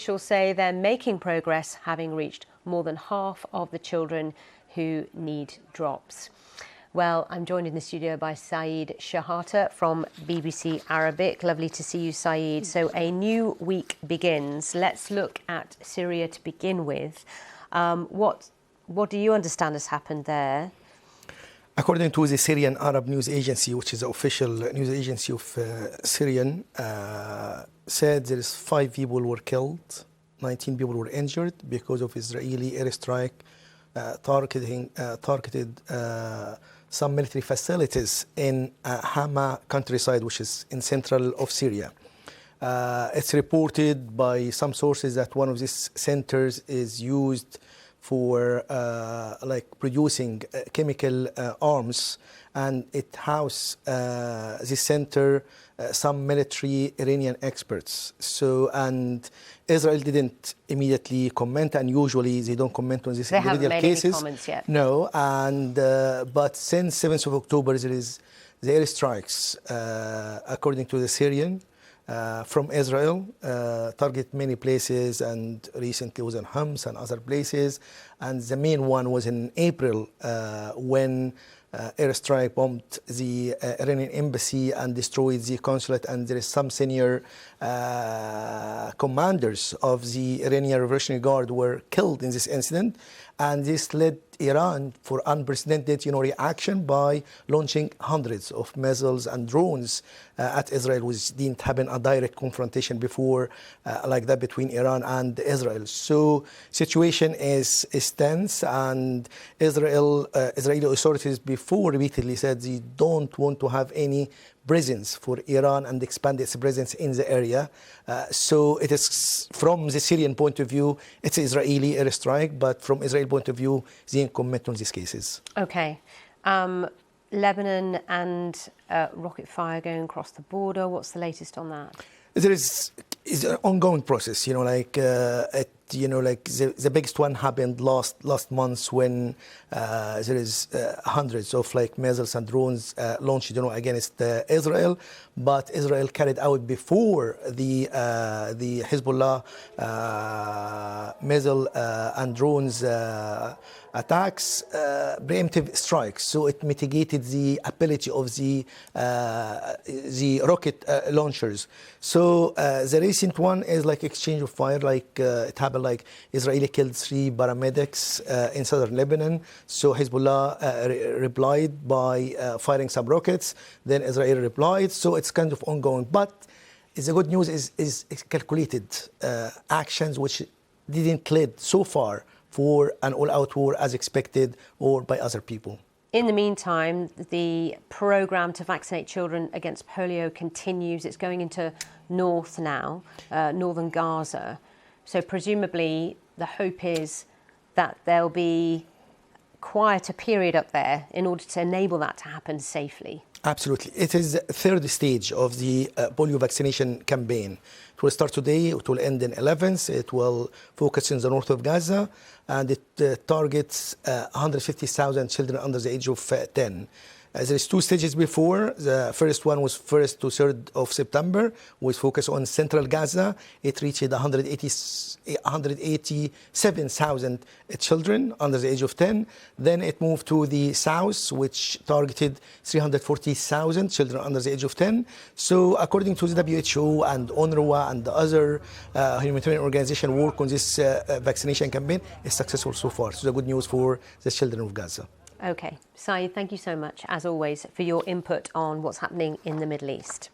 Officials say they're making progress, having reached more than half of the children who need drops. Well, I'm joined in the studio by Saeed Shehata from BBC Arabic. Lovely to see you, Saeed. So a new week begins. Let's look at Syria to begin with. What do you understand has happened there? According to the Syrian Arab News Agency, which is the official news agency of Syrian, said there is 5 people were killed, 19 people were injured because of Israeli airstrike targeted some military facilities in Hama countryside, which is in central of Syria. It's reported by some sources that one of these centers is used for like producing chemical arms, and it housed this center some military Iranian experts. So, and Israel didn't immediately comment, and usually they don't comment on these individual cases. They haven't made any comments yet. No, and but since 7th of October there is the airstrikes, according to the Syrian, from Israel, target many places, and recently was in Homs and other places. And the main one was in April when airstrike bombed the Iranian embassy and destroyed the consulate, and there is some senior commanders of the Iranian Revolutionary Guard were killed in this incident, and this led Iran for unprecedented reaction by launching hundreds of missiles and drones at Israel, which didn't happen a direct confrontation before like that between Iran and Israel. So situation is tense, and Israeli authorities before repeatedly said they don't want to have any presence for Iran and expand its presence in the area. So it is, from the Syrian point of view, it's Israeli airstrike, but from Israel point of view, they didn't comment on these cases. Okay. Lebanon and rocket fire going across the border. What's the latest on that? There is an ongoing process, the biggest one happened last month when there is hundreds of missiles and drones launched against Israel, but Israel carried out before the Hezbollah missile and drones attacks preemptive strikes, so it mitigated the ability of the rocket launchers. So the recent one is exchange of fire, it happened Israeli killed 3 paramedics in southern Lebanon. So Hezbollah replied by firing some rockets. Then Israel replied. So it's kind of ongoing. But the good news is calculated actions which didn't lead so far for an all-out war as expected or by other people. In the meantime, the program to vaccinate children against polio continues. It's going into north now, northern Gaza. So presumably the hope is that there'll be quite a period up there in order to enable that to happen safely. Absolutely. It is the 3rd stage of the polio vaccination campaign. It will start today, it will end in 11th. It will focus in the north of Gaza, and it targets 150,000 children under the age of 10. There is 2 stages before. The first one was 1st to 3rd of September, which focused on central Gaza. It reached 187,000 children under the age of 10. Then it moved to the south, which targeted 340,000 children under the age of 10. So according to the WHO and UNRWA and the other humanitarian organizations work on this vaccination campaign, is successful so far. So the good news for the children of Gaza. Okay. Saeed, thank you so much, as always, for your input on what's happening in the Middle East.